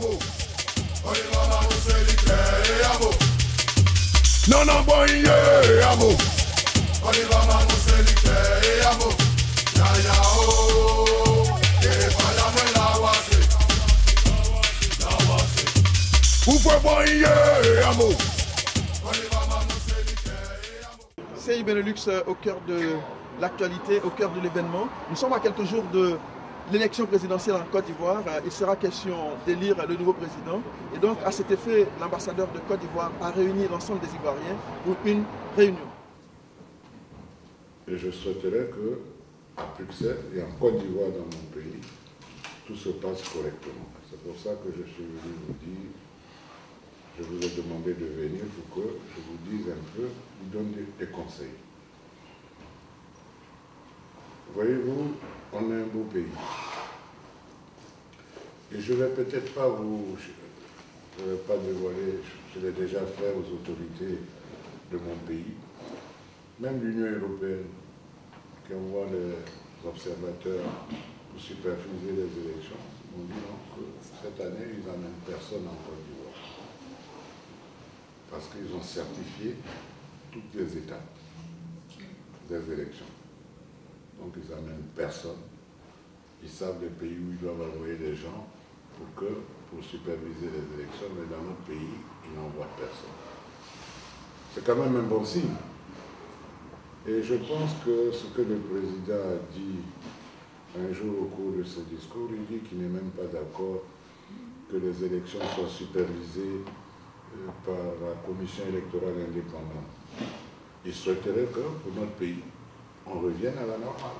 Non, boy, yeah, amo. CI Benelux au cœur de l'actualité, au cœur de l'événement. Nous sommes à quelques jours de l'élection présidentielle en Côte d'Ivoire. Il sera question d'élire le nouveau président. Et donc, à cet effet, l'ambassadeur de Côte d'Ivoire a réuni l'ensemble des Ivoiriens pour une réunion. Et je souhaiterais que, à Bruxelles et en Côte d'Ivoire, dans mon pays, tout se passe correctement. C'est pour ça que je suis venu vous dire, je vous ai demandé de venir pour que je vous dise un peu, vous donne des conseils. Voyez-vous, on est un beau pays. Et je ne vais peut-être pas vous, je ne vais pas dévoiler, je l'ai déjà fait aux autorités de mon pays, même l'Union européenne, qui envoie les observateurs pour superviser les élections, m'ont dit non, que cette année, ils n'amènent personne en Côte d'Ivoire. Parce qu'ils ont certifié toutes les étapes des élections. Donc ils n'amènent personne. Ils savent les pays où ils doivent envoyer des gens pour superviser les élections, mais dans notre pays, ils n'envoient personne. C'est quand même un bon signe. Et je pense que ce que le président a dit un jour au cours de ce discours, il dit qu'il n'est même pas d'accord que les élections soient supervisées par la commission électorale indépendante. Il souhaiterait que, pour notre pays, on revienne à la normale.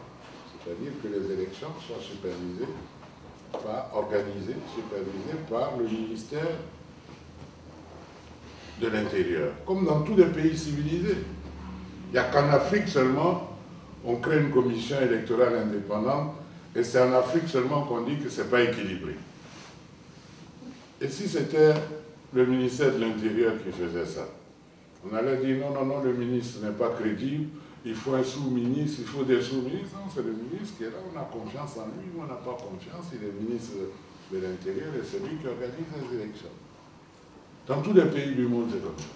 C'est-à-dire que les élections soient supervisées, organisées, supervisées par le ministère de l'Intérieur, comme dans tous les pays civilisés. Il n'y a qu'en Afrique seulement, on crée une commission électorale indépendante, et c'est en Afrique seulement qu'on dit que ce n'est pas équilibré. Et si c'était le ministère de l'Intérieur qui faisait ça, on allait dire non, le ministre n'est pas crédible, il faut un sous-ministre, il faut des sous-ministres. Non, c'est le ministre qui est là, on a confiance en lui, on n'a pas confiance, il est ministre de l'Intérieur et c'est lui qui organise les élections. Dans tous les pays du monde, c'est comme ça.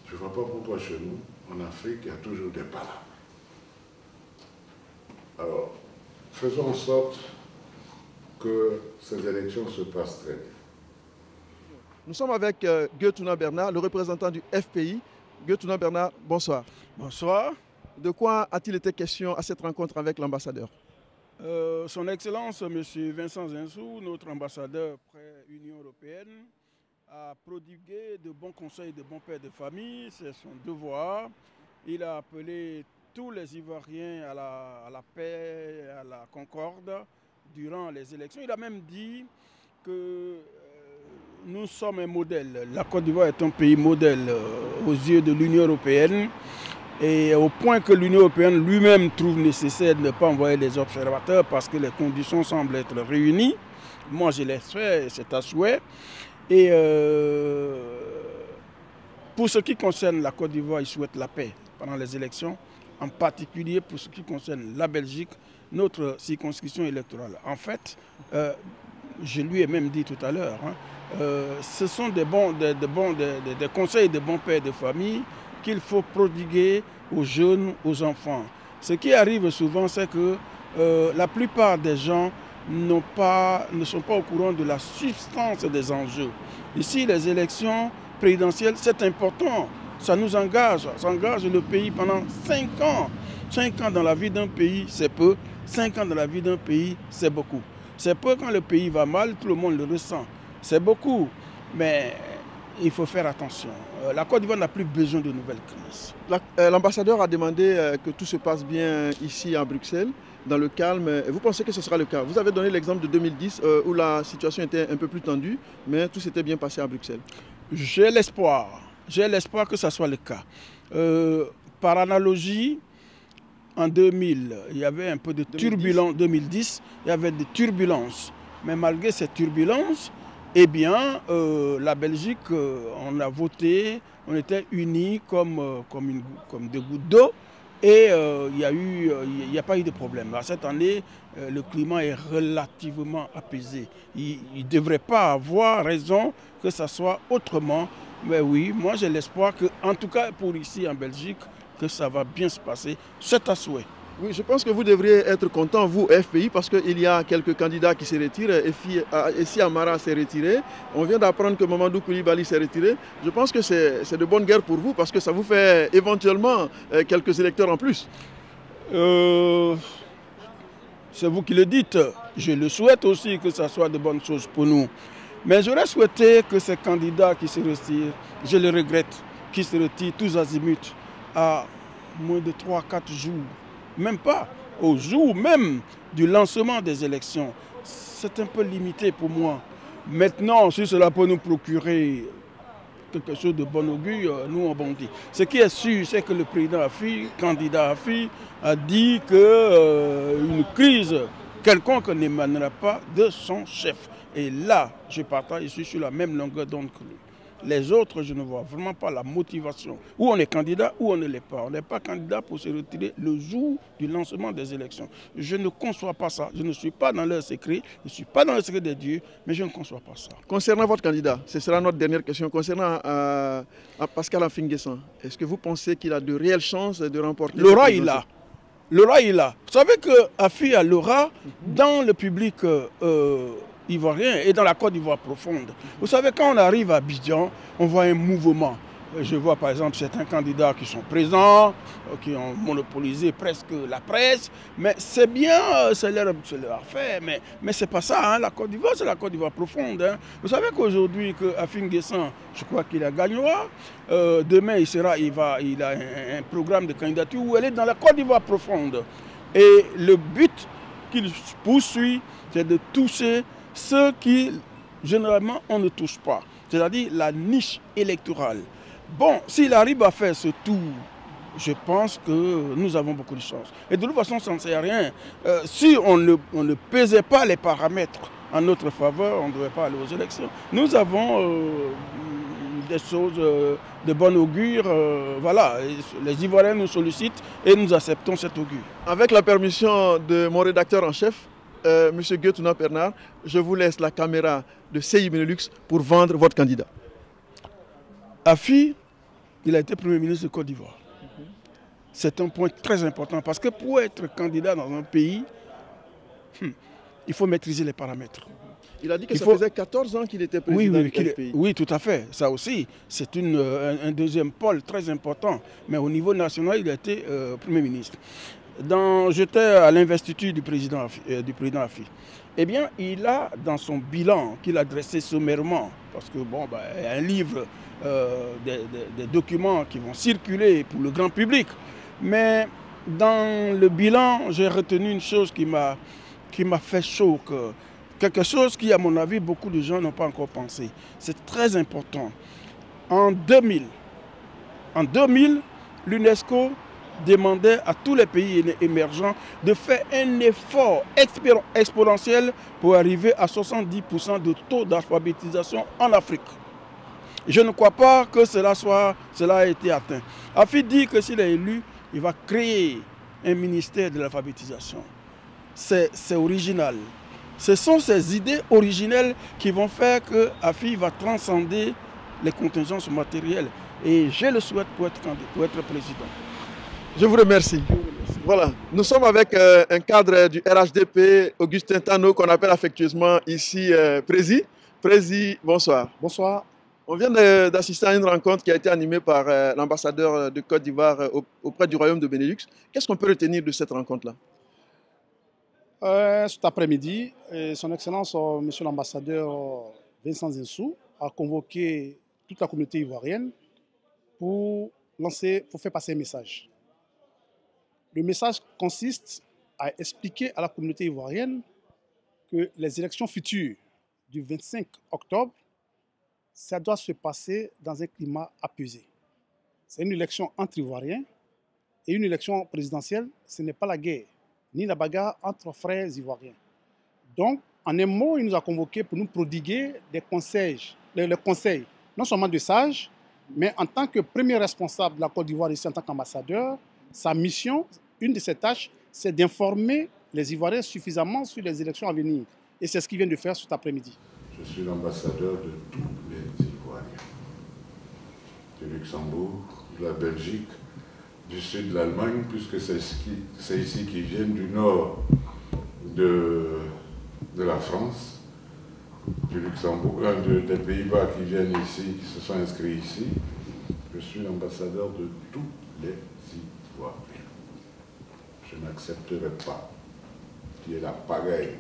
Je ne vois pas pourquoi chez nous, en Afrique, il y a toujours des palabres. Alors, faisons en sorte que ces élections se passent très bien. Nous sommes avec Gueux-Tounam Bernard, le représentant du FPI. Gueux-Tounam Bernard, bonsoir. Bonsoir. De quoi a-t-il été question à cette rencontre avec l'ambassadeur? Son Excellence, M. Vincent Zinsou, notre ambassadeur près l'Union européenne, a prodigué de bons conseils, de bons pères de famille, c'est son devoir. Il a appelé tous les Ivoiriens à la paix, à la concorde durant les élections. Il a même dit que nous sommes un modèle. La Côte d'Ivoire est un pays modèle aux yeux de l'Union européenne. Et au point que l'Union européenne lui-même trouve nécessaire de ne pas envoyer des observateurs parce que les conditions semblent être réunies. Moi, je l'ai fait, c'est à souhait. Et pour ce qui concerne la Côte d'Ivoire, il souhaite la paix pendant les élections, en particulier pour ce qui concerne la Belgique, notre circonscription électorale. En fait, je lui ai même dit tout à l'heure, ce sont des conseils de bons pères de famille qu'il faut prodiguer aux jeunes, aux enfants. Ce qui arrive souvent, c'est que la plupart des gens ne sont pas au courant de la substance des enjeux. Ici, les élections présidentielles, c'est important. Ça nous engage, ça engage le pays pendant 5 ans. 5 ans dans la vie d'un pays, c'est peu. 5 ans dans la vie d'un pays, c'est beaucoup. C'est peu quand le pays va mal, tout le monde le ressent. C'est beaucoup, mais il faut faire attention. La Côte d'Ivoire n'a plus besoin de nouvelles crises. L'ambassadeur a demandé que tout se passe bien ici à Bruxelles, dans le calme. Vous pensez que ce sera le cas? Vous avez donné l'exemple de 2010 où la situation était un peu plus tendue, mais tout s'était bien passé à Bruxelles. J'ai l'espoir que ce soit le cas. Par analogie, en 2000, il y avait un peu de turbulence. 2010, il y avait des turbulences. Mais malgré ces turbulences, eh bien, la Belgique, on a voté, on était unis comme des gouttes d'eau. Et il n'y a pas eu de problème. Cette année, le climat est relativement apaisé. Il ne devrait pas avoir raison que ça soit autrement. Mais oui, moi j'ai l'espoir que, en tout cas pour ici en Belgique, que ça va bien se passer. C'est à souhait. Oui, je pense que vous devriez être content, vous, FPI, parce qu'il y a quelques candidats qui se retirent. Essi Amara s'est retiré. On vient d'apprendre que Mamadou Koulibaly s'est retiré. Je pense que c'est de bonne guerre pour vous, parce que ça vous fait éventuellement quelques électeurs en plus. C'est vous qui le dites. Je le souhaite aussi que ça soit de bonnes choses pour nous. Mais j'aurais souhaité que ces candidats qui se retirent, je le regrette, qui se retirent tous azimuts à moins de 3-4 jours. Même pas, au jour même du lancement des élections. C'est un peu limité pour moi. Maintenant, si cela peut nous procurer quelque chose de bon augure, nous on bondit. Ce qui est sûr, c'est que le président Afi, candidat Afi, a dit qu'une crise quelconque n'émanera pas de son chef. Et là, je partage, je suis sur la même longueur d'onde que lui. Les autres, je ne vois vraiment pas la motivation. Ou on est candidat ou on ne l'est pas. On n'est pas candidat pour se retirer le jour du lancement des élections. Je ne conçois pas ça. Je ne suis pas dans leur secret. Je ne suis pas dans le secret des dieux, mais je ne conçois pas ça. Concernant votre candidat, ce sera notre dernière question. Concernant Pascal Affi-N'Guessan, est-ce que vous pensez qu'il a de réelles chances de remporter? L'aura, il a. L'aura, il a. Vous savez que Afi a l'aura dans le public ivoirien et dans la Côte d'Ivoire profonde. Vous savez, quand on arrive à Abidjan, on voit un mouvement. Je vois par exemple certains candidats qui sont présents, qui ont monopolisé presque la presse, mais c'est bien, c'est leur affaire, mais c'est pas ça, hein. La Côte d'Ivoire, c'est la Côte d'Ivoire profonde. Hein. Vous savez qu'aujourd'hui, Affi-N'Guessan, je crois qu'il a gagnera. Demain, il a un programme de candidature où elle est dans la Côte d'Ivoire profonde. Et le but qu'il poursuit, c'est de toucher ceux qui, généralement, on ne touche pas, c'est-à-dire la niche électorale. Bon, s'il arrive à faire ce tour, je pense que nous avons beaucoup de chance. Et de toute façon, ça ne sert à rien. Si on ne pesait pas les paramètres en notre faveur, on ne devrait pas aller aux élections. Nous avons des choses de bon augure. Voilà, les Ivoiriens nous sollicitent et nous acceptons cet augure. Avec la permission de mon rédacteur en chef, M. Guetuna Bernard, je vous laisse la caméra de CI Benelux pour vendre votre candidat. Afi, il a été Premier ministre de Côte d'Ivoire. C'est un point très important parce que pour être candidat dans un pays, il faut maîtriser les paramètres. Il a dit que ça faisait 14 ans qu'il était président du pays. Oui, tout à fait. Ça aussi, c'est un deuxième pôle très important. Mais au niveau national, il a été Premier ministre. J'étais à l'investiture du président Afi. Eh bien, il a dans son bilan qu'il a dressé sommairement, parce que bon, il y a un livre, des documents qui vont circuler pour le grand public. Mais dans le bilan, j'ai retenu une chose qui m'a fait chaud, quelque chose qui, à mon avis, beaucoup de gens n'ont pas encore pensé. C'est très important. En 2000, l'UNESCO demandait à tous les pays émergents de faire un effort exponentiel pour arriver à 70% de taux d'alphabétisation en Afrique. Je ne crois pas que cela a été atteint. Afi dit que s'il est élu, il va créer un ministère de l'alphabétisation. C'est original. Ce sont ces idées originelles qui vont faire que Afi va transcender les contingences matérielles. Et je le souhaite pour être président. Je vous remercie. Voilà, nous sommes avec un cadre du RHDP, Augustin Tano, qu'on appelle affectueusement ici Prési. Prési, bonsoir. Bonsoir. On vient d'assister à une rencontre qui a été animée par l'ambassadeur de Côte d'Ivoire auprès du Royaume de Benelux. Qu'est-ce qu'on peut retenir de cette rencontre-là? Cet après-midi, son Excellence, Monsieur l'ambassadeur Vincent Zinsou, a convoqué toute la communauté ivoirienne pour faire passer un message. Le message consiste à expliquer à la communauté ivoirienne que les élections futures du 25 octobre, ça doit se passer dans un climat apaisé. C'est une élection entre Ivoiriens et une élection présidentielle, ce n'est pas la guerre, ni la bagarre entre frères ivoiriens. Donc, en un mot, il nous a convoqués pour nous prodiguer des conseils, les conseils, non seulement de sages, mais en tant que premier responsable de la Côte d'Ivoire ici, en tant qu'ambassadeur, Sa mission, une de ses tâches, c'est d'informer les Ivoiriens suffisamment sur les élections à venir. Et c'est ce qu'il vient de faire cet après-midi. Je suis l'ambassadeur de tous les Ivoiriens. Du Luxembourg, de la Belgique, du sud de l'Allemagne, puisque c'est ici qu'ils viennent, du nord de la France, du Luxembourg, des Pays-Bas qui viennent ici, qui se sont inscrits ici. Je suis l'ambassadeur de tous les Ivoiriens. Je n'accepterai pas qu'il y ait la pagaille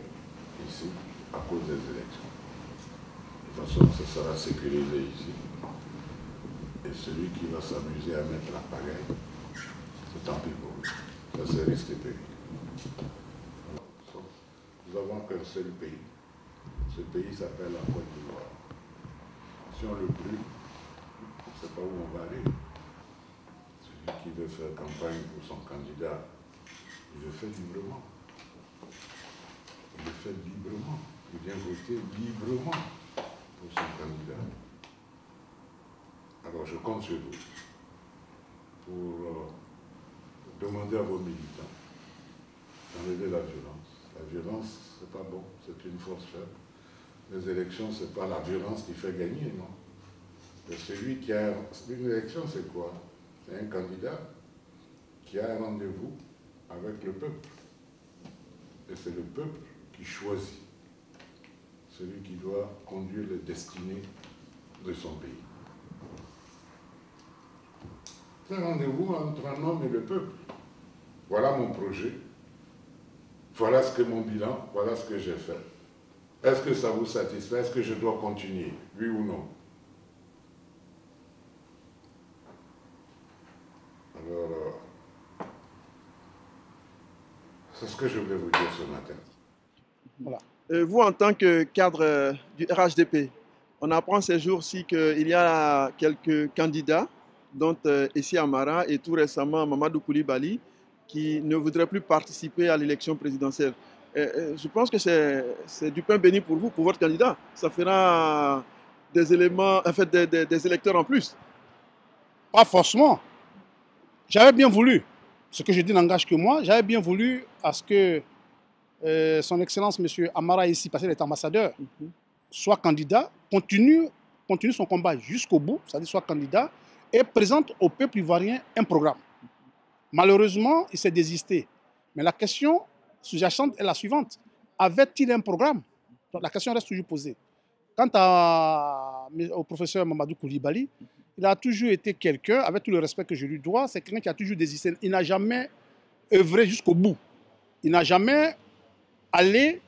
ici à cause des élections. De toute façon, ce sera sécurisé ici. Et celui qui va s'amuser à mettre la pagaille, c'est tant pis pour lui. Ça, c'est risque et péril. Nous n'avons qu'un seul pays. Ce pays s'appelle la Côte d'Ivoire. Si on le brûle, on ne sait pas où on va aller. Celui qui veut faire campagne pour son candidat, il le fait librement. Il le fait librement. Il vient voter librement pour son candidat. Alors je compte sur vous pour demander à vos militants d'enlever la violence. La violence, c'est pas bon, c'est une force faible. Les élections, c'est pas la violence qui fait gagner, non. C'est celui qui a... Une élection, c'est quoi? C'est un candidat qui a un rendez-vous avec le peuple. Et c'est le peuple qui choisit celui qui doit conduire les destinées de son pays. C'est un rendez-vous entre un homme et le peuple. Voilà mon projet. Voilà ce que mon bilan, voilà ce que j'ai fait. Est-ce que ça vous satisfait? Est-ce que je dois continuer? Oui ou non? Alors, c'est ce que je voulais vous dire ce matin. Voilà. Vous, en tant que cadre du RHDP, on apprend ces jours-ci qu'il y a quelques candidats, dont Essi Amara et tout récemment Mamadou Koulibaly, qui ne voudraient plus participer à l'élection présidentielle. Je pense que c'est du pain béni pour vous, pour votre candidat. Ça fera des éléments, en fait, des électeurs en plus. Pas forcément. J'avais bien voulu, ce que je dis n'engage que moi, j'avais bien voulu à ce que son Excellence M. Amara ici, parce qu'il est ambassadeur, soit candidat, continue son combat jusqu'au bout, c'est-à-dire soit candidat, et présente au peuple ivoirien un programme. Malheureusement, il s'est désisté. Mais la question sous-jacente est la suivante. Avait-il un programme? Donc, la question reste toujours posée. Quant au professeur Mamadou Koulibaly, il a toujours été quelqu'un, avec tout le respect que je lui dois, c'est quelqu'un qui a toujours désisté. Il n'a jamais œuvré jusqu'au bout. Il n'a jamais allé,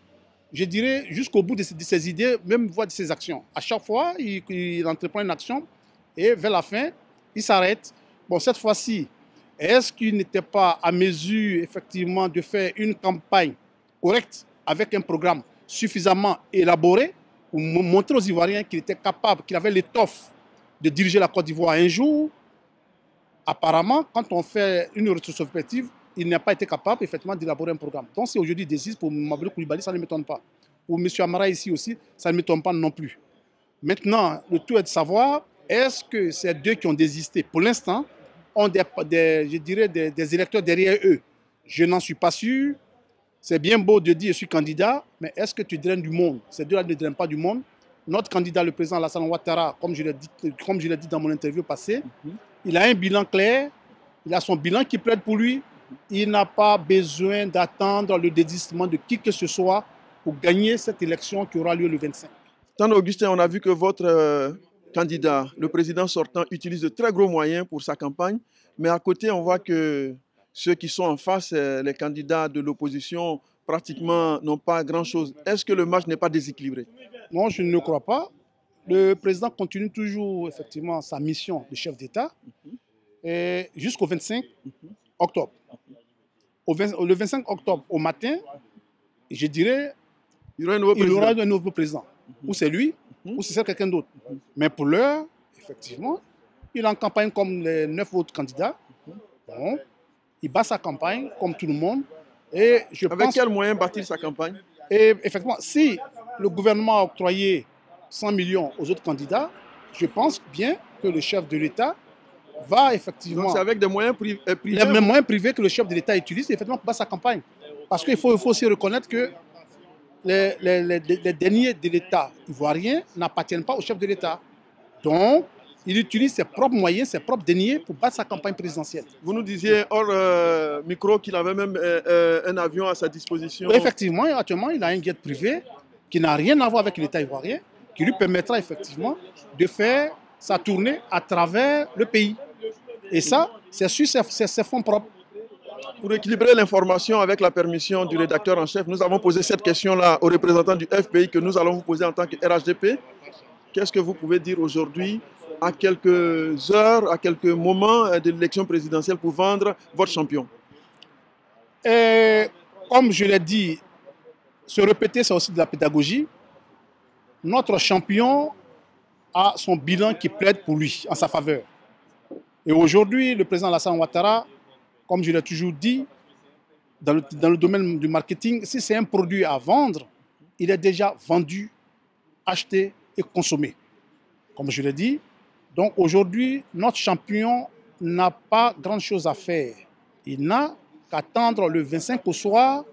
je dirais, jusqu'au bout de ses idées, même voire de ses actions. À chaque fois, il entreprend une action et vers la fin, il s'arrête. Bon, cette fois-ci, est-ce qu'il n'était pas à mesure, effectivement, de faire une campagne correcte avec un programme suffisamment élaboré pour montrer aux Ivoiriens qu'il était capable, qu'il avait l'étoffe de diriger la Côte d'Ivoire un jour? Apparemment, quand on fait une rétrospective, il n'a pas été capable, effectivement, d'élaborer un programme. Donc, si aujourd'hui décide pour Mamadou Koulibaly, ça ne m'étonne pas. Pour M. Amara ici aussi, ça ne m'étonne pas non plus. Maintenant, le tout est de savoir, est-ce que ces deux qui ont désisté, pour l'instant, ont je dirais des électeurs derrière eux? Je n'en suis pas sûr. C'est bien beau de dire je suis candidat, mais est-ce que tu draines du monde? Ces deux-là ne drainent pas du monde. Notre candidat, le président Alassane Ouattara, comme je l'ai dit dans mon interview passée, il a un bilan clair, il a son bilan qui plaide pour lui. Il n'a pas besoin d'attendre le désistement de qui que ce soit pour gagner cette élection qui aura lieu le 25. Tandis Augustin, on a vu que votre candidat, le président sortant, utilise de très gros moyens pour sa campagne, mais à côté, on voit que ceux qui sont en face, les candidats de l'opposition, pratiquement n'ont pas grand-chose. Est-ce que le match n'est pas déséquilibré? Non, je ne le crois pas. Le président continue toujours effectivement sa mission de chef d'État jusqu'au 25 octobre. Le 25 octobre au matin, je dirais, il y aura un nouveau président. Ou c'est lui, ou c'est quelqu'un d'autre. Mais pour l'heure, effectivement, il est en campagne comme les 9 autres candidats. Bon, il bat sa campagne comme tout le monde. Et avec quels moyens bat-il sa campagne? Et effectivement, si le gouvernement a octroyé 100 millions aux autres candidats, je pense bien que le chef de l'État va effectivement... Donc c'est avec des moyens privés. Les mêmes moyens privés que le chef de l'État utilise effectivement pour battre sa campagne. Parce qu'il faut aussi reconnaître que les deniers de l'État ivoirien n'appartiennent pas au chef de l'État. Donc, il utilise ses propres moyens, ses propres deniers pour battre sa campagne présidentielle. Vous nous disiez hors micro qu'il avait même un avion à sa disposition. Oui, effectivement, actuellement, il a un jet privé qui n'a rien à voir avec l'État ivoirien, qui lui permettra effectivement de faire sa tournée à travers le pays. Et ça, c'est sur ses fonds propres. Pour équilibrer l'information avec la permission du rédacteur en chef, nous avons posé cette question-là aux représentants du FPI que nous allons vous poser en tant que RHDP. Qu'est-ce que vous pouvez dire aujourd'hui, à quelques heures, à quelques moments de l'élection présidentielle pour vendre votre champion? Et comme je l'ai dit, se répéter, c'est aussi de la pédagogie. Notre champion a son bilan qui plaide pour lui, en sa faveur. Et aujourd'hui, le président Alassane Ouattara, comme je l'ai toujours dit, dans le domaine du marketing, si c'est un produit à vendre, il est déjà vendu, acheté et consommé. Comme je l'ai dit, donc aujourd'hui, notre champion n'a pas grand-chose à faire. Il n'a qu'à attendre le 25 au soir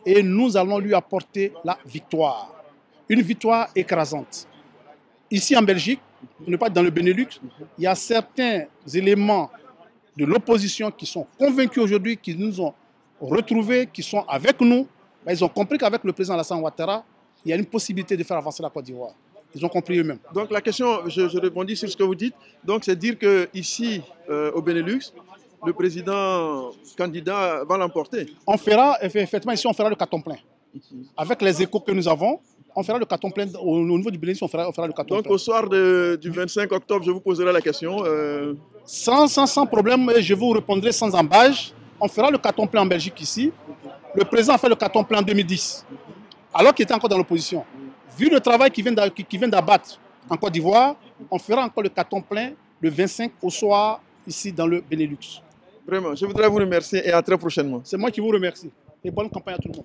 et nous allons lui apporter la victoire. Une victoire écrasante. Ici en Belgique, on n'est pas dans le Benelux, il y a certains éléments de l'opposition qui sont convaincus aujourd'hui, qui nous ont retrouvés, qui sont avec nous. Mais ils ont compris qu'avec le président Alassane Ouattara, il y a une possibilité de faire avancer la Côte d'Ivoire. Ils ont compris eux-mêmes. Donc la question, je rebondis sur ce que vous dites. Donc c'est dire qu'ici, au Benelux, le président candidat va l'emporter. On fera, effectivement, ici, on fera le carton plein. Avec les échos que nous avons, on fera le carton plein. Au niveau du Benelux, on fera le carton plein. Donc au soir du 25 octobre, je vous poserai la question. Sans problème, je vous répondrai sans embâche. On fera le carton plein en Belgique ici. Le président a fait le carton plein en 2010, alors qu'il était encore dans l'opposition. Vu le travail qu'il vient d'abattre en Côte d'Ivoire, on fera encore le carton plein le 25 au soir ici dans le Benelux. Vraiment, je voudrais vous remercier et à très prochainement. C'est moi qui vous remercie. Et bonne campagne à tout le monde.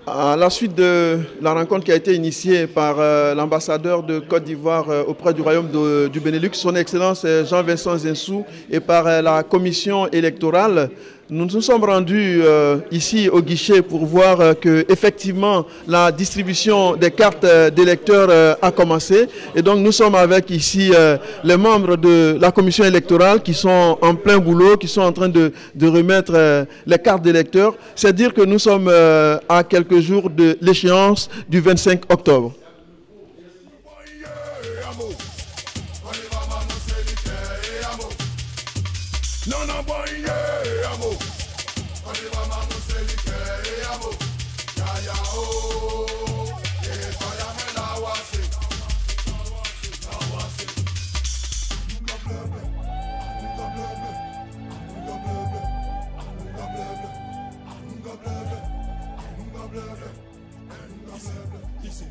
À la suite de la rencontre qui a été initiée par l'ambassadeur de Côte d'Ivoire auprès du Royaume du Benelux, son Excellence Jean-Vincent Zinsou, et par la commission électorale, nous nous sommes rendus ici au guichet pour voir que effectivement la distribution des cartes d'électeurs a commencé. Et donc nous sommes avec ici les membres de la commission électorale qui sont en plein boulot, qui sont en train de remettre les cartes d'électeurs. C'est dire que nous sommes à quelques jours de l'échéance du 25 octobre. Easy.